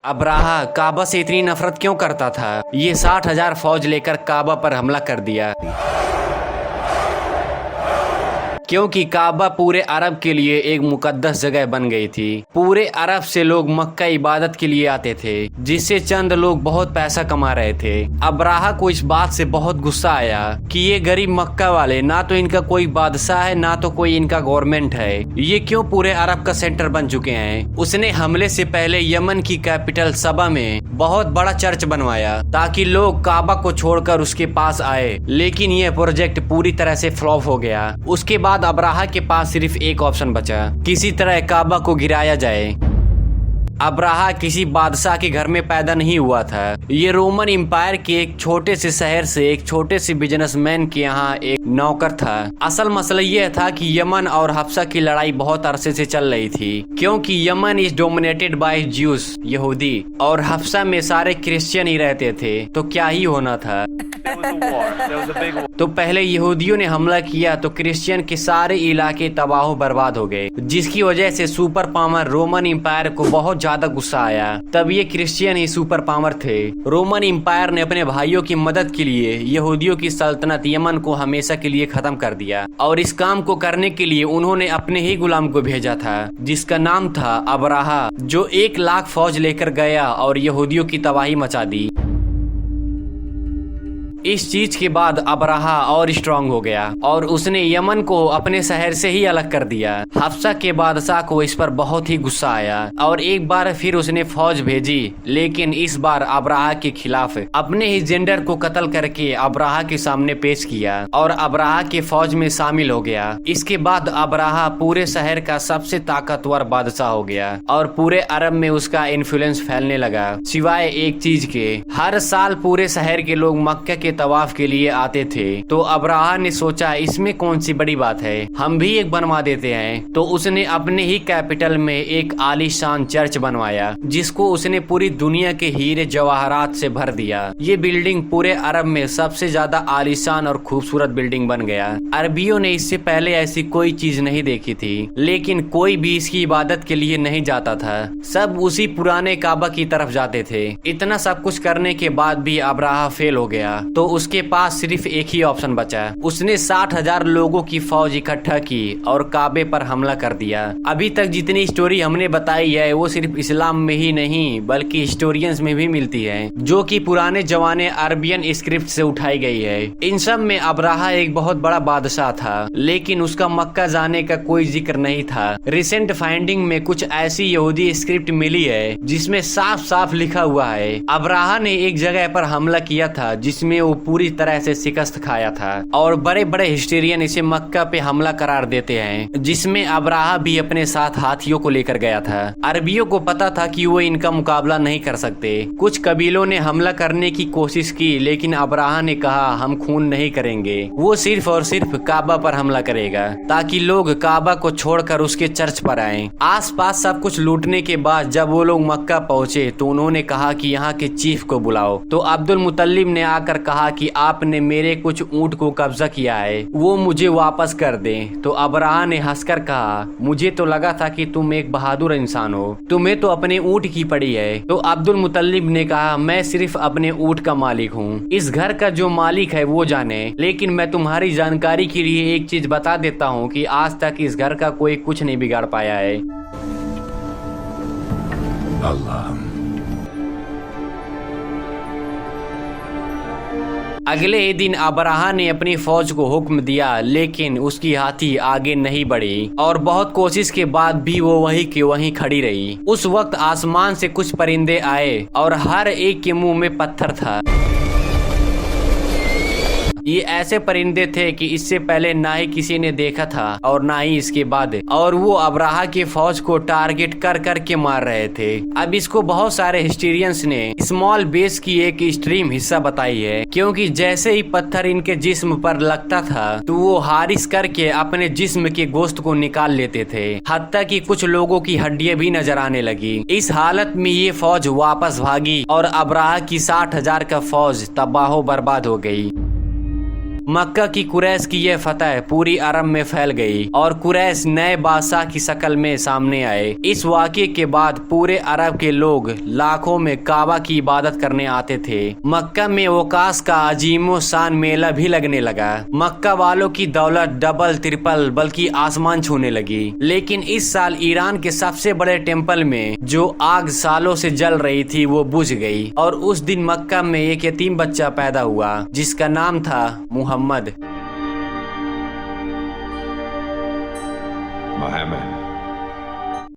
Abraha काबा से इतनी नफरत क्यों करता था? ये 60,000 फौज लेकर काबा पर हमला कर दिया, क्योंकि काबा पूरे अरब के लिए एक मुकद्दस जगह बन गई थी। पूरे अरब से लोग मक्का इबादत के लिए आते थे, जिससे चंद लोग बहुत पैसा कमा रहे थे। अब्राहा को इस बात से बहुत गुस्सा आया कि ये गरीब मक्का वाले, ना तो इनका कोई बादशाह है, ना तो कोई इनका गवर्नमेंट है, ये क्यों पूरे अरब का सेंटर बन चुके हैं। उसने हमले से पहले यमन की कैपिटल सबा में बहुत बड़ा चर्च बनवाया ताकि लोग काबा को छोड़कर उसके पास आए, लेकिन यह प्रोजेक्ट पूरी तरह से फ्लॉप हो गया। उसके बाद अब्राहा के पास सिर्फ एक ऑप्शन बचा, किसी तरह काबा को गिराया जाए। अब्राहा किसी बादशाह के घर में पैदा नहीं हुआ था। ये रोमन एम्पायर के एक छोटे से शहर से एक छोटे से बिजनेसमैन के यहाँ एक नौकर था। असल मसला यह था कि यमन और हफ्सा की लड़ाई बहुत अरसे से चल रही थी, क्योंकि Yemen is dominated by juice यहूदी और हफ्सा में सारे क्रिश्चियन ही रहते थे, तो क्या ही होना था। तो पहले यहूदियों ने हमला किया तो क्रिश्चियन के सारे इलाके तबाह बर्बाद हो गए, जिसकी वजह से सुपर पावर रोमन एम्पायर को बहुत ज्यादा गुस्सा आया। तब ये क्रिश्चियन ही सुपर पावर थे। रोमन एम्पायर ने अपने भाइयों की मदद के लिए यहूदियों की सल्तनत यमन को हमेशा के लिए खत्म कर दिया, और इस काम को करने के लिए उन्होंने अपने ही गुलाम को भेजा था, जिसका नाम था अब्राहा, जो 1 लाख फौज लेकर गया और यहूदियों की तबाही मचा दी। इस चीज के बाद अब्राहा और स्ट्रांग हो गया और उसने यमन को अपने शहर से ही अलग कर दिया। हफ्सा के बादशाह को इस पर बहुत ही गुस्सा आया और एक बार फिर उसने फौज भेजी, लेकिन इस बार अब्राहा के खिलाफ अपने ही जेंडर को कत्ल करके अब्राहा के सामने पेश किया और अब्राहा के फौज में शामिल हो गया। इसके बाद अब्राहा पूरे शहर का सबसे ताकतवर बादशाह हो गया और पूरे अरब में उसका इन्फ्लुएंस फैलने लगा। सिवाय एक चीज के, हर साल पूरे शहर के लोग मक्का के तवाफ के लिए आते थे। तो अब्राहा ने सोचा इसमें कौन सी बड़ी बात है, हम भी एक बनवा देते हैं। तो उसने अपने ही कैपिटल में एक आलीशान चर्च बनवाया, जिसको उसने पूरी दुनिया के हीरे जवाहरात से भर दिया। ये बिल्डिंग पूरे अरब में सबसे ज्यादा आलीशान और खूबसूरत बिल्डिंग बन गया। अरबियों ने इससे पहले ऐसी कोई चीज नहीं देखी थी, लेकिन कोई भी इसकी इबादत के लिए नहीं जाता था, सब उसी पुराने काबा की तरफ जाते थे। इतना सब कुछ करने के बाद भी अब्राहा फेल हो गया, तो उसके पास सिर्फ एक ही ऑप्शन बचा। उसने 60,000 लोगों की फौज इकट्ठा की और काबे पर हमला कर दिया। अभी तक जितनी स्टोरी हमने बताई है वो सिर्फ इस्लाम में ही नहीं बल्कि हिस्टोरियंस में भी मिलती है, जो कि पुराने जमाने अरबियन स्क्रिप्ट से उठाई गई है। इन सब में अब्राहा एक बहुत बड़ा बादशाह था, लेकिन उसका मक्का जाने का कोई जिक्र नहीं था। रिसेंट फाइंडिंग में कुछ ऐसी यहूदी स्क्रिप्ट मिली है जिसमें साफ साफ लिखा हुआ है अब्राहा ने एक जगह पर हमला किया था जिसमें वो पूरी तरह से शिकस्त खाया था, और बड़े बड़े हिस्टोरियन इसे मक्का पे हमला करार देते हैं, जिसमें अब्राहा भी अपने साथ हाथियों को लेकर गया था। अरबियों को पता था कि वो इनका मुकाबला नहीं कर सकते। कुछ कबीलों ने हमला करने की कोशिश की, लेकिन अब्राहा ने कहा हम खून नहीं करेंगे, वो सिर्फ और सिर्फ काबा पर हमला करेगा ताकि लोग काबा को छोड़कर उसके चर्च पर आए। आसपास सब कुछ लूटने के बाद जब वो लोग मक्का पहुँचे तो उन्होंने कहा कि यहाँ के चीफ को बुलाओ। तो अब्दुल मुतल्लिब ने आकर कहा कि आपने मेरे कुछ ऊंट को कब्जा किया है, वो मुझे वापस कर दें। तो अब्राहा ने हंसकर कहा मुझे तो लगा था कि तुम एक बहादुर इंसान हो, तुम्हें तो अपने ऊंट की पड़ी है। तो अब्दुल मुतल्लिब ने कहा मैं सिर्फ अपने ऊंट का मालिक हूँ, इस घर का जो मालिक है वो जाने, लेकिन मैं तुम्हारी जानकारी के लिए एक चीज बता देता हूँ कि आज तक इस घर का कोई कुछ नहीं बिगाड़ पाया है। अल्लाह। अगले दिन अब्राहा ने अपनी फौज को हुक्म दिया, लेकिन उसकी हाथी आगे नहीं बढ़ी और बहुत कोशिश के बाद भी वो वहीं की वहीं खड़ी रही। उस वक्त आसमान से कुछ परिंदे आए और हर एक के मुंह में पत्थर था। ये ऐसे परिंदे थे कि इससे पहले ना ही किसी ने देखा था और ना ही इसके बाद, और वो अब्राहा की फौज को टारगेट कर कर के मार रहे थे। अब इसको बहुत सारे हिस्टोरियंस ने स्मॉल बेस की एक एक्सट्रीम हिस्सा बताई है, क्योंकि जैसे ही पत्थर इनके जिस्म पर लगता था तो वो हारिस करके अपने जिस्म के गोश्त को निकाल लेते थे, हत्ता कि कुछ लोगों की हड्डियां भी नजर आने लगी। इस हालत में ये फौज वापस भागी और अब्राहा की 60,000 का फौज तबाह बर्बाद हो गई। मक्का की कुरैश की यह फतह पूरी अरब में फैल गई और कुरैश नए बादशाह की शक्ल में सामने आए। इस वाक़े के बाद पूरे अरब के लोग लाखों में काबा की इबादत करने आते थे। मक्का में वकास का अजीमो शान मेला भी लगने लगा। मक्का वालों की दौलत डबल ट्रिपल बल्कि आसमान छूने लगी। लेकिन इस साल ईरान के सबसे बड़े टेम्पल में जो आग सालों से जल रही थी वो बुझ गई और उस दिन मक्का में एक यतीम बच्चा पैदा हुआ जिसका नाम था मुहम्मद। Mohammed.